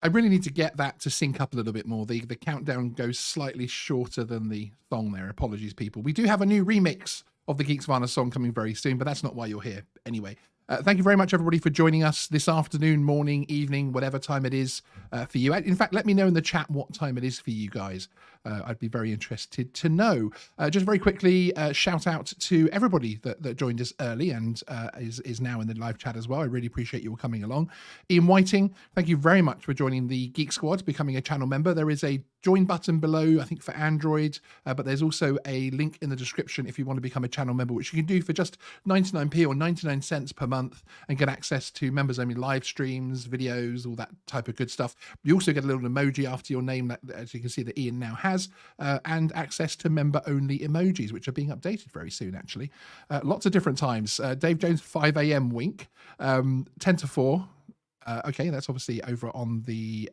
I really need to get that to sync up a little bit more. The countdown goes slightly shorter than the song there. Apologies, people. We do have a new remix of the Geeksvana song coming very soon, but that's not why you're here anyway. Thank you very much, everybody, for joining us this afternoon, morning, evening, whatever time it is for you. In fact, let me know in the chat what time it is for you guys. I'd be very interested to know. Just very quickly, shout out to everybody that joined us early and is now in the live chat as well. I really appreciate you all coming along. Ian Whiting, thank you very much for joining the Geek Squad, becoming a channel member. There is a join button below, I think, for Android, but there's also a link in the description if you want to become a channel member, which you can do for just 99p or 99 cents per month and get access to members only live streams, videos, all that type of good stuff. You also get a little emoji after your name that, as you can see, that Ian now has, and access to member only emojis, which are being updated very soon, actually. Lots of different times. Dave Jones, 5 a.m. wink, 10 to 4. Okay, that's obviously over on the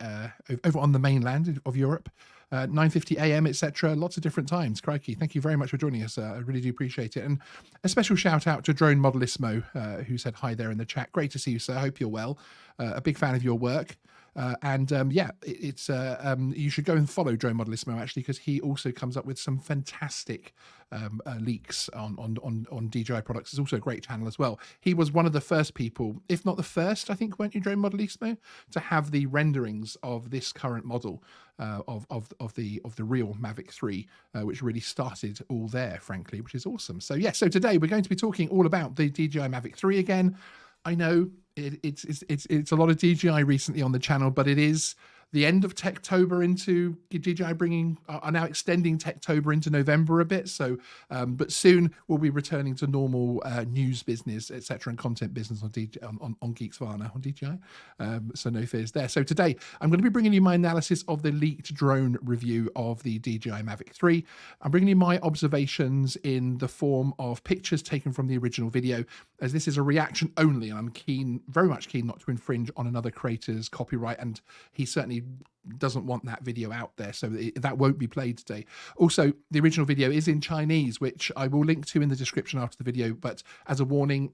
mainland of Europe. 9:50 a.m., etc. Lots of different times. Crikey, thank you very much for joining us. I really do appreciate it. And a special shout out to Drone Modelissimo, who said hi there in the chat. Great to see you, sir. Hope you're well. A big fan of your work. Yeah, you should go and follow Drone Modelissimo, actually, because he also comes up with some fantastic leaks on DJI products. It's also a great channel as well. He was one of the first people, if not the first, I think, weren't you, Drone Modelissimo, to have the renderings of this current model of the real Mavic 3, which really started all there, frankly, which is awesome. So yeah, so today we're going to be talking all about the DJI Mavic 3 again. I know it's a lot of DJI recently on the channel, but it is the end of Techtober into DJI are now extending Techtober into November a bit. So, but soon we'll be returning to normal news business, etc., and content business on Geeksvana on DJI. So no fears there. So today I'm going to be bringing you my analysis of the leaked drone review of the DJI Mavic 3. I'm bringing you my observations in the form of pictures taken from the original video, as this is a reaction only, and I'm very much keen not to infringe on another creator's copyright, and he certainly doesn't want that video out there, so that won't be played today. Also, the original video is in Chinese, which I will link to in the description after the video, but as a warning,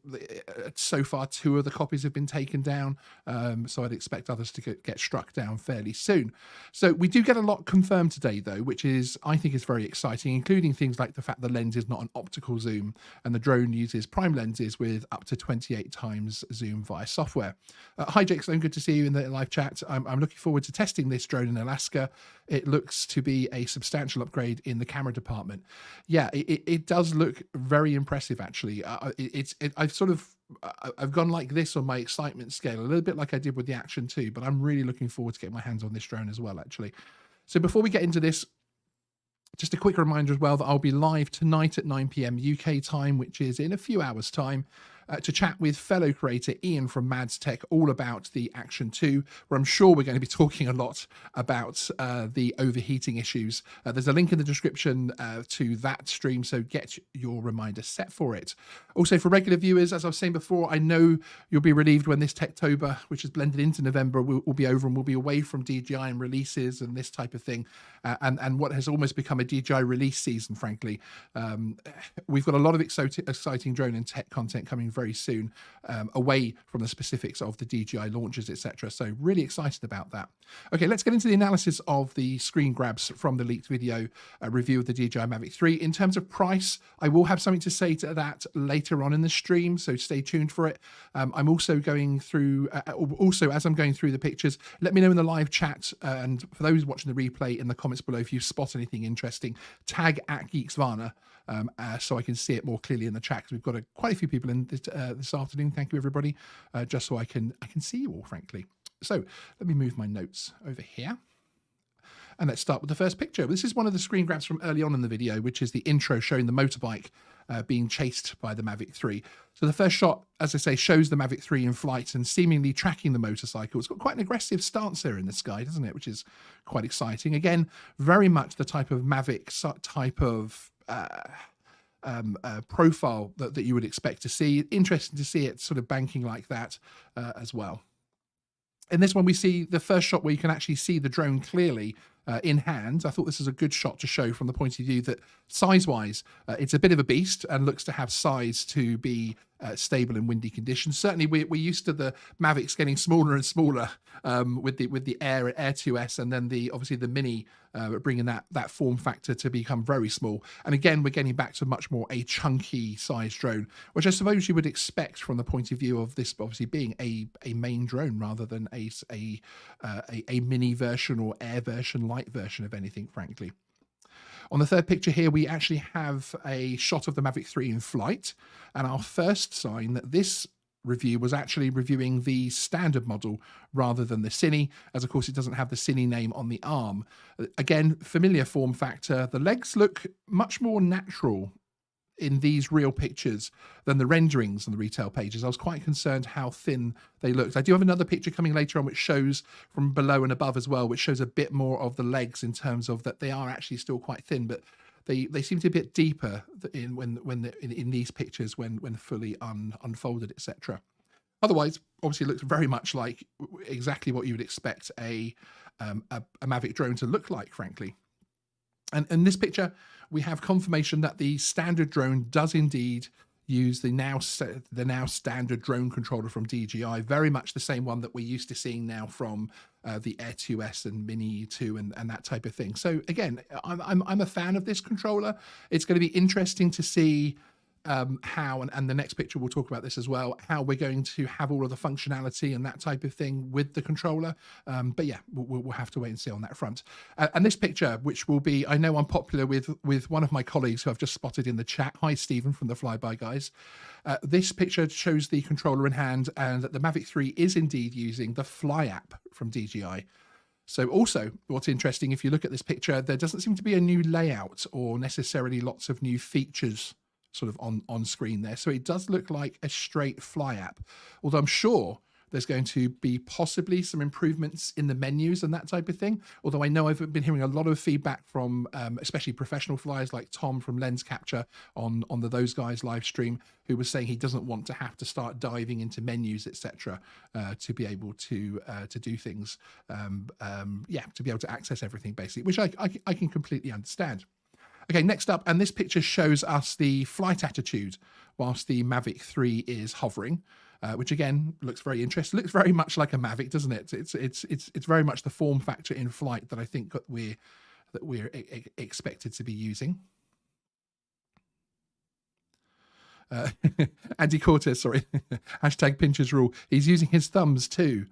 so far 2 of the copies have been taken down, so I'd expect others to get struck down fairly soon. So we do get a lot confirmed today, though, which I think is very exciting, including things like the fact the lens is not an optical zoom and the drone uses prime lenses with up to 28 times zoom via software. Hi Jake Sloan, good to see you in the live chat. I'm looking forward to testing this drone in Alaska. It looks to be a substantial upgrade in the camera department. Yeah, it does look very impressive, actually. I've gone like this on my excitement scale, a little bit like I did with the Action 2, but I'm really looking forward to getting my hands on this drone as well, actually. So before we get into this, just a quick reminder as well that I'll be live tonight at 9 p.m. UK time, which is in a few hours' time, to chat with fellow creator Ian from Mads Tech all about the Action 2, where I'm sure we're going to be talking a lot about the overheating issues. There's a link in the description to that stream, so get your reminder set for it. Also, for regular viewers, as I was saying before, I know you'll be relieved when this Techtober, which is blended into November, will be over and we'll be away from DJI and releases and this type of thing, and what has almost become a DJI release season, frankly. We've got a lot of exciting drone and tech content coming very soon, away from the specifics of the DJI launches, etc. So really excited about that. Okay, let's get into the analysis of the screen grabs from the leaked video review of the DJI Mavic 3. In terms of price, I will have something to say to that later on in the stream, so stay tuned for it. I'm also going through, as I'm going through the pictures, let me know in the live chat, and for those watching the replay, in the comments below, if you spot anything interesting, tag at Geeksvana, so I can see it more clearly in the chat, because we've got quite a few people in this afternoon. Thank you, everybody, just so I can see you all, frankly. So let me move my notes over here. And let's start with the first picture. This is one of the screen grabs from early on in the video, which is the intro showing the motorbike being chased by the Mavic 3. So the first shot, as I say, shows the Mavic 3 in flight and seemingly tracking the motorcycle. It's got quite an aggressive stance there in the sky, doesn't it? Which is quite exciting. Again, very much the type of Mavic type of profile that you would expect to see. Interesting to see it sort of banking like that as well. In this one, we see the first shot where you can actually see the drone clearly, in hand. I thought this is a good shot to show from the point of view that size-wise, it's a bit of a beast and looks to have size to be stable in windy conditions. Certainly, we're used to the Mavics getting smaller and smaller with the Air 2S, and then obviously the Mini bringing that form factor to become very small. And again, we're getting back to much more a chunky size drone, which I suppose you would expect from the point of view of this obviously being a main drone rather than a mini version or Air version, light version of anything, frankly. On the third picture here, we actually have a shot of the Mavic 3 in flight, and our first sign that this review was actually reviewing the standard model rather than the Cine, as of course it doesn't have the Cine name on the arm. Again, familiar form factor. The legs look much more natural in these real pictures than the renderings on the retail pages. I was quite concerned how thin they looked. I do have another picture coming later on which shows from below and above as well, which shows a bit more of the legs in terms of that they are actually still quite thin, but they seem to be a bit deeper in these pictures when fully unfolded, etc. Otherwise, obviously, it looks very much like exactly what you would expect a Mavic drone to look like, frankly. And in this picture, we have confirmation that the standard drone does indeed use the now standard drone controller from DJI, very much the same one that we're used to seeing now from the Air 2S and Mini 2 and that type of thing. So again, I'm a fan of this controller. It's going to be interesting to see how, and the next picture we'll talk about this as well, how we're going to have all of the functionality and that type of thing with the controller. But yeah, we'll have to wait and see on that front. And this picture, which will be, I know I'm popular with one of my colleagues who I've just spotted in the chat. Hi, Stephen from the Flyby Guys. This picture shows the controller in hand, and the Mavic 3 is indeed using the Fly app from DJI. So also, what's interesting, if you look at this picture, there doesn't seem to be a new layout or necessarily lots of new features sort of on screen there. So it does look like a straight Fly app, although I'm sure there's going to be possibly some improvements in the menus and that type of thing. Although I know I've been hearing a lot of feedback from especially professional flyers like Tom from Lens Capture on the Those Guys live stream, who was saying he doesn't want to have to start diving into menus, etc., to be able to do things. Yeah, to be able to access everything basically, which I can completely understand. Okay, next up, and this picture shows us the flight attitude whilst the Mavic 3 is hovering, which again looks very interesting. Looks very much like a Mavic, doesn't it? It's very much the form factor in flight that I think that we're expected to be using. Andy Cortez, sorry, hashtag Pincher's rule. He's using his thumbs too.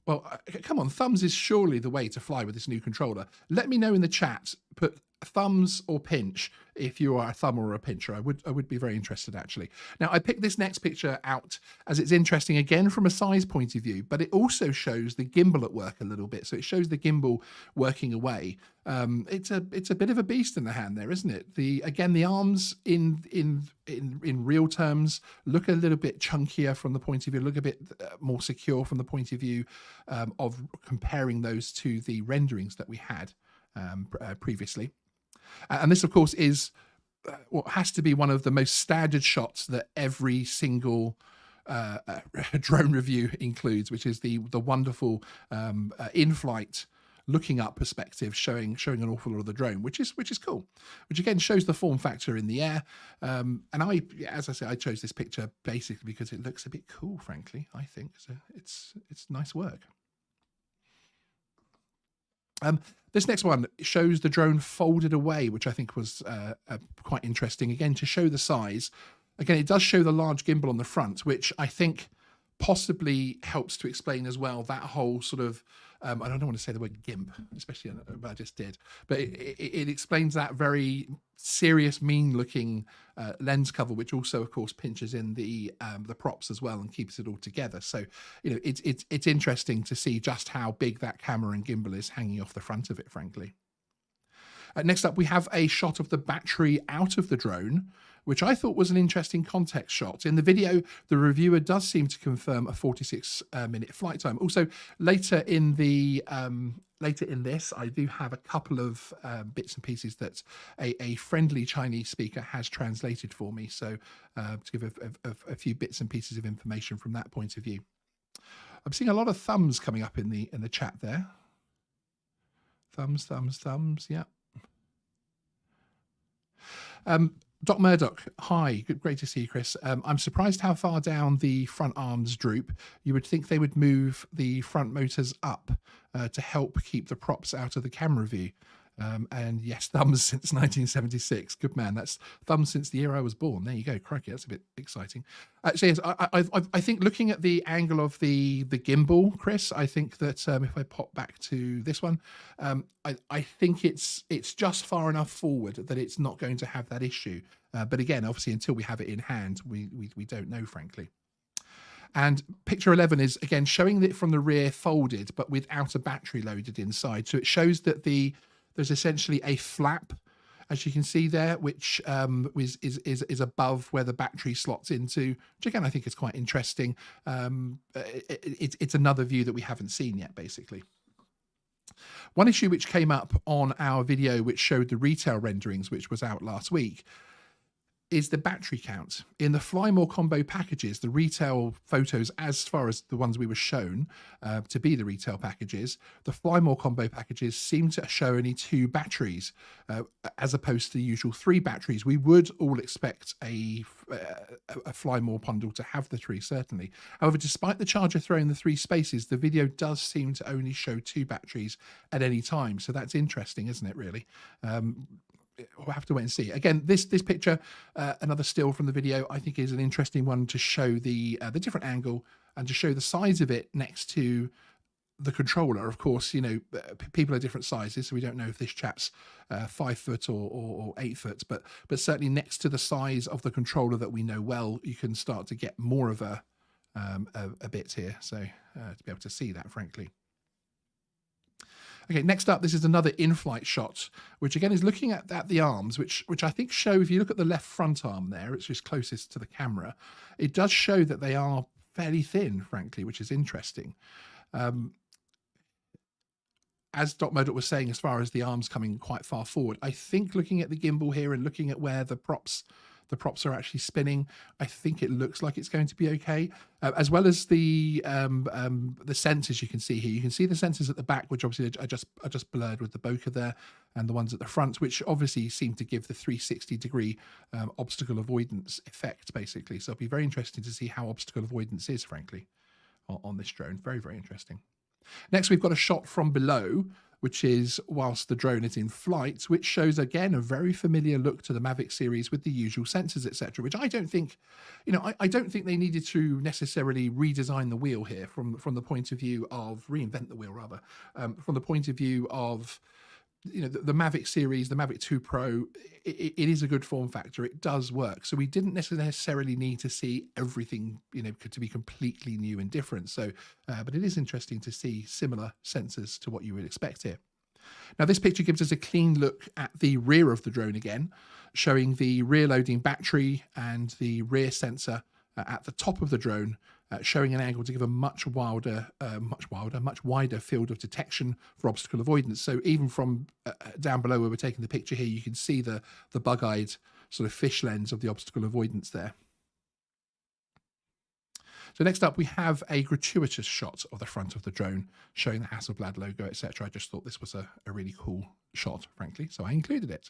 Well, come on, thumbs is surely the way to fly with this new controller. Let me know in the chat, put thumbs or pinch if you are a thumb or a pincher. I would be very interested, actually. Now, I picked this next picture out as it's interesting again from a size point of view, but it also shows the gimbal at work a little bit. So it shows the gimbal working away. It's a bit of a beast in the hand there, isn't it? Again, the arms in real terms look a little bit chunkier from the point of view, look a bit more secure from the point of view of comparing those to the renderings that we had previously. And this, of course, is what has to be one of the most standard shots that every single drone review includes, which is the wonderful in-flight looking up perspective, showing an awful lot of the drone, which is cool. Which again shows the form factor in the air. And as I say, I chose this picture basically because it looks a bit cool, frankly. I think so. It's nice work. This next one shows the drone folded away, which I think was quite interesting. Again, to show the size. Again, it does show the large gimbal on the front, which I think possibly helps to explain as well that whole sort of, I don't want to say the word GIMP, especially, but I just did. But it explains that very serious, mean-looking lens cover, which also, of course, pinches in the props as well and keeps it all together. So, you know, it's interesting to see just how big that camera and gimbal is hanging off the front of it, frankly. Next up, we have a shot of the battery out of the drone, which I thought was an interesting context shot. In the video, the reviewer does seem to confirm a 46-minute flight time. Also, later in this, I do have a couple of bits and pieces that a friendly Chinese speaker has translated for me. So to give a few bits and pieces of information from that point of view. I'm seeing a lot of thumbs coming up in the chat there. Thumbs, thumbs, thumbs. Yeah. Doc Murdoch, hi, great to see you, Chris. I'm surprised how far down the front arms droop. You would think they would move the front motors up to help keep the props out of the camera view. And yes, thumbs since 1976. Good man. That's thumbs since the year I was born. There you go. Crikey, that's a bit exciting. So yes, I think looking at the angle of the gimbal, Chris, I think that if I pop back to this one, I think it's just far enough forward that it's not going to have that issue. But again, obviously, until we have it in hand, we don't know, frankly. And picture 11 is again showing it from the rear folded, but without a battery loaded inside. So it shows that there's essentially a flap, as you can see there, which is above where the battery slots into, which again, I think is quite interesting. It's another view that we haven't seen yet, basically. One issue which came up on our video, which showed the retail renderings, which was out last week, is the battery count. In the Fly More combo packages, the retail photos, as far as the ones we were shown to be the retail packages, the Fly More combo packages seem to show only 2 batteries, as opposed to the usual 3 batteries. We would all expect a Fly More bundle to have the 3, certainly. However, despite the charger throwing the 3 spaces, the video does seem to only show 2 batteries at any time. So that's interesting, isn't it, really? We'll have to wait and see. Again, this picture, another still from the video, I think is an interesting one to show the different angle and to show the size of it next to the controller. Of course, you know, people are different sizes, so we don't know if this chap's 5 foot or 8 foot, but certainly next to the size of the controller that we know well, you can start to get more of a bit here. So to be able to see that, frankly. Okay, next up, this is another in-flight shot, which again is looking at the arms, which I think show, if you look at the left front arm there, it's just closest to the camera, it does show that they are fairly thin, frankly, which is interesting. As Doc Murdoch was saying, as far as the arms coming quite far forward, I think looking at the gimbal here and looking at where the props are actually spinning, I think it looks like it's going to be okay. As well as the sensors you can see here. You can see the sensors at the back, which obviously are just blurred with the bokeh there, and the ones at the front, which obviously seem to give the 360-degree obstacle avoidance effect, basically. So it'll be very interesting to see how obstacle avoidance is, frankly, on this drone. Very, very interesting. Next, we've got a shot from below, which is whilst the drone is in flight, which shows, again, a very familiar look to the Mavic series with the usual sensors, etc., which I don't think, you know, I don't think they needed to necessarily redesign the wheel here from the point of view of, reinvent the wheel, rather, from the point of view of, you know, the Mavic series, the Mavic 2 Pro, it is a good form factor. It does work. So we didn't necessarily need to see everything, you know, to be completely new and different. So, but it is interesting to see similar sensors to what you would expect here. Now, this picture gives us a clean look at the rear of the drone again, showing the rear loading battery and the rear sensor at the top of the drone, showing an angle to give a much wider field of detection for obstacle avoidance. So even from down below where we're taking the picture here, you can see the bug-eyed sort of fish lens of the obstacle avoidance there. So next up, we have a gratuitous shot of the front of the drone showing the Hasselblad logo, etc. I just thought this was a really cool shot, frankly, so I included it.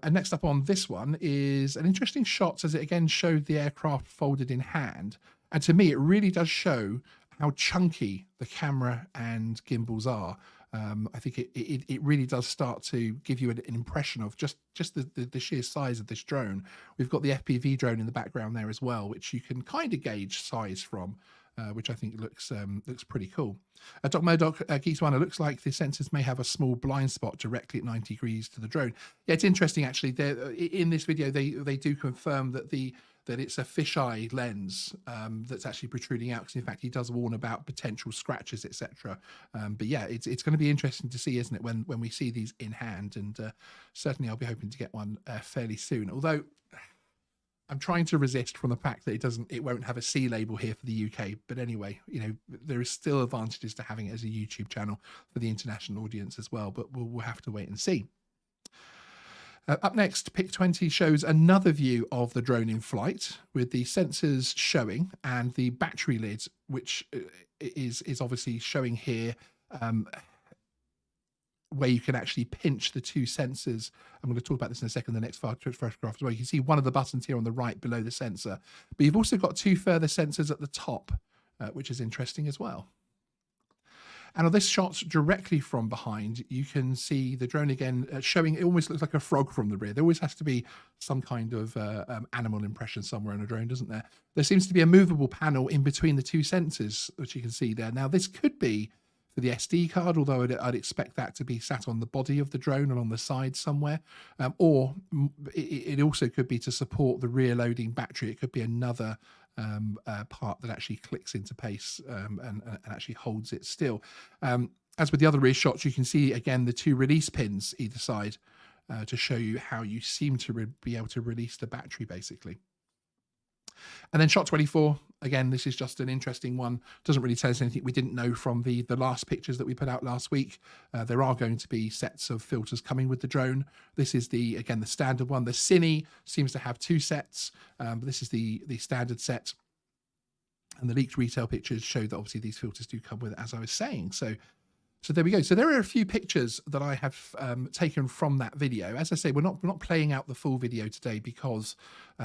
And next up on this one is an interesting shot as it again showed the aircraft folded in hand. And to me, it really does show how chunky the camera and gimbals are. I think it really does start to give you an impression of just the sheer size of this drone. We've got the FPV drone in the background there as well, which you can kind of gauge size from, which I think looks pretty cool. Doc Murdoch, Geeksvana, looks like the sensors may have a small blind spot directly at 90 degrees to the drone. Yeah, it's interesting actually. In this video, they do confirm that that it's a fisheye lens that's actually protruding out, because in fact he does warn about potential scratches, etc. But yeah, it's going to be interesting to see, isn't it, when we see these in hand, and certainly I'll be hoping to get one fairly soon. Although I'm trying to resist from the fact that it won't have a C label here for the UK. But anyway, you know, there is still advantages to having it as a YouTube channel for the international audience as well. But we'll have to wait and see. Up next, Pic 20 shows another view of the drone in flight with the sensors showing and the battery lid, which is obviously showing here where you can actually pinch the two sensors. I'm going to talk about this in a second, the next photograph as well. You can see one of the buttons here on the right below the sensor, but you've also got two further sensors at the top, which is interesting as well. And on this shot directly from behind, you can see the drone again showing, it almost looks like a frog from the rear. There always has to be some kind of animal impression somewhere on a drone, doesn't there? There seems to be a movable panel in between the two sensors, which you can see there. Now, this could be for the SD card, although I'd expect that to be sat on the body of the drone and on the side somewhere. Or it also could be to support the rear loading battery. It could be another part that actually clicks into place and actually holds it still. As with the other rear shots, you can see again the two release pins either side to show you how you seem to be able to release the battery basically. And then shot 24, again, this is just an interesting one. Doesn't really tell us anything we didn't know from the last pictures that we put out last week. There are going to be sets of filters coming with the drone. This is again, the standard one. The Cine seems to have two sets, but this is the standard set. And the leaked retail pictures show that obviously these filters do come with it, as I was saying. So there we go. So there are a few pictures that I have taken from that video. As I say, we're not playing out the full video today because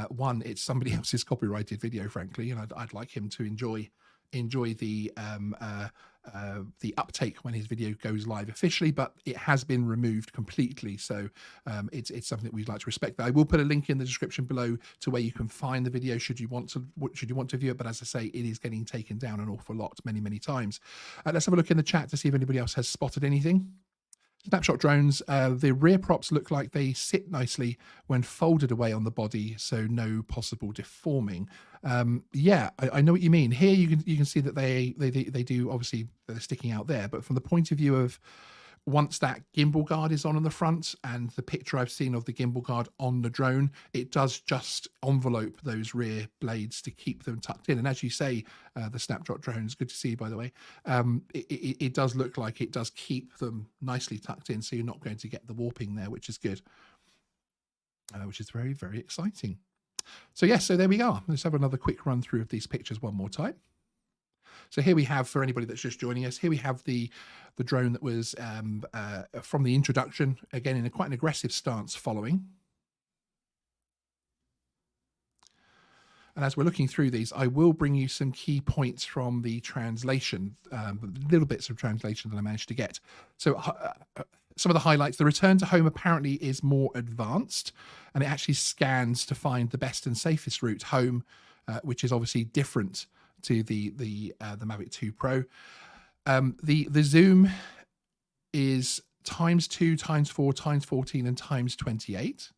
one, it's somebody else's copyrighted video, frankly, and I'd like him to enjoy the uptake when his video goes live officially, but it has been removed completely. So it's something that we'd like to respect. I will put a link in the description below to where you can find the video should you want to view it. But as I say, it is getting taken down an awful lot, many times. Let's have a look in the chat to see if anybody else has spotted anything. Snapshot drones, the rear props look like they sit nicely when folded away on the body, so no possible deforming. Yeah, I know what you mean. Here you can see that they do, obviously they're sticking out there, but from the point of view of once that gimbal guard is on the front, and the picture I've seen of the gimbal guard on the drone, it does just envelope those rear blades to keep them tucked in. And as you say, the Snapshot drones, good to see you, by the way, it does look like it does keep them nicely tucked in, so you're not going to get the warping there, which is good, which is very exciting. So yes, so there we are. Let's have another quick run through of these pictures one more time. So here we have, for anybody that's just joining us, here we have the drone that was from the introduction, again in quite an aggressive stance following. And as we're looking through these, I will bring you some key points from the translation, little bits of translation that I managed to get. So some of the highlights: the return to home apparently is more advanced, and it actually scans to find the best and safest route home, which is obviously different to the Mavic 2 Pro. The zoom is ×2, ×4, ×14, and ×28.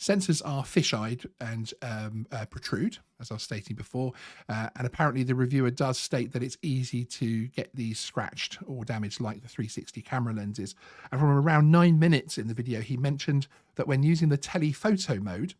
Sensors are fisheye and protrude, as I was stating before, and apparently the reviewer does state that it's easy to get these scratched or damaged like the 360 camera lenses. And from around 9 minutes in the video, he mentioned that when using the telephoto mode,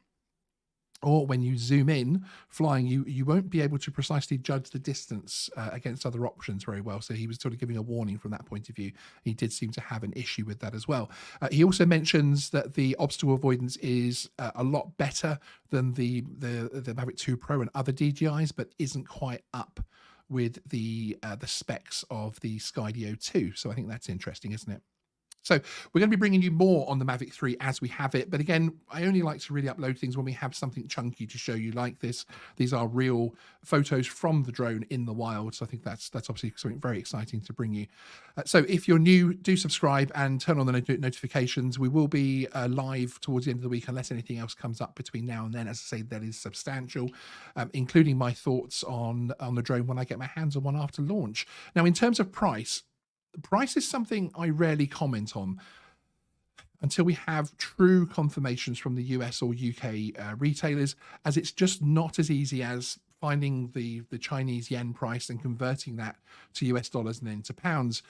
or when you zoom in flying, you won't be able to precisely judge the distance against other options very well. So he was sort of giving a warning from that point of view. He did seem to have an issue with that as well. He also mentions that the obstacle avoidance is a lot better than the Mavic 2 Pro and other DJIs, but isn't quite up with the specs of the Skydio 2. So I think that's interesting, isn't it? So we're going to be bringing you more on the Mavic 3 as we have it. But again, I only like to really upload things when we have something chunky to show you like this. These are real photos from the drone in the wild. So I think that's obviously something very exciting to bring you. So if you're new, do subscribe and turn on the notifications. We will be live towards the end of the week unless anything else comes up between now and then. As I say, that is substantial, including my thoughts on the drone when I get my hands on one after launch. Now, in terms of price, price is something I rarely comment on until we have true confirmations from the US or UK retailers, as it's just not as easy as finding the Chinese yen price and converting that to US dollars and then to pounds.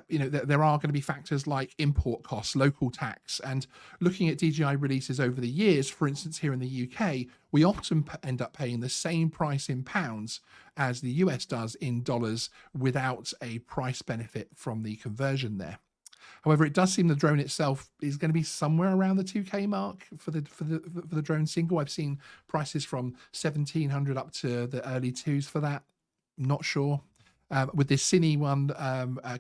You know, there are going to be factors like import costs, local tax, and looking at DJI releases over the years, for instance, here in the UK, we often end up paying the same price in pounds as the US does in dollars without a price benefit from the conversion there. However, it does seem the drone itself is going to be somewhere around the 2K mark for the drone single. I've seen prices from 1,700 up to the early twos for that. Not sure. with this Cine one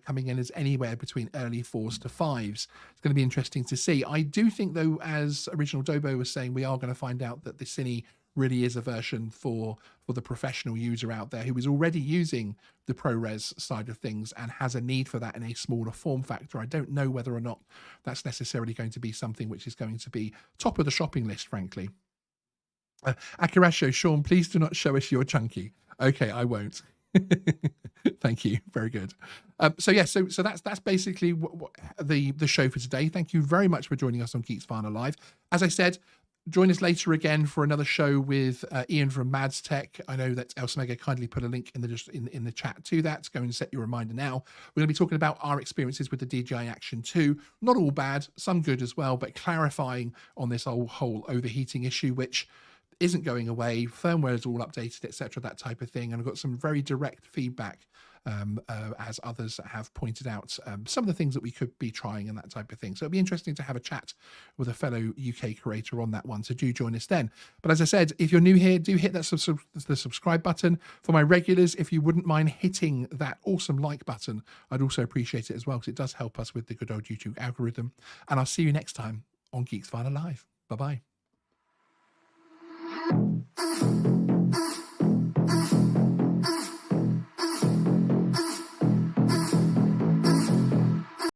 coming in as anywhere between early 4s to 5s. It's going to be interesting to see. I do think, though, as Original Dobo was saying, we are going to find out that the Cine really is a version for the professional user out there who is already using the ProRes side of things and has a need for that in a smaller form factor. I don't know whether or not that's necessarily going to be something which is going to be top of the shopping list, frankly. Akirasho, Sean, please do not show us your chunky. Okay, I won't. Thank you. Very good. So that's basically the show for today. Thank you very much for joining us on Geeksvana Live. As I said, join us later again for another show with Ian from Mads Tech. I know that Elsmega kindly put a link in the chat to that. Go and set your reminder now. We're going to be talking about our experiences with the DJI Action 2. Not all bad, some good as well, but clarifying on this whole overheating issue, which isn't going away. Firmware is all updated, etc., that type of thing. And I've got some very direct feedback, as others have pointed out, some of the things that we could be trying and that type of thing. So it'll be interesting to have a chat with a fellow UK creator on that one. So do join us then. But as I said, if you're new here, do hit that the subscribe button. For my regulars, if you wouldn't mind hitting that awesome like button, I'd also appreciate it as well, because it does help us with the good old YouTube algorithm. And I'll see you next time on Geeksvana Live. Bye-bye.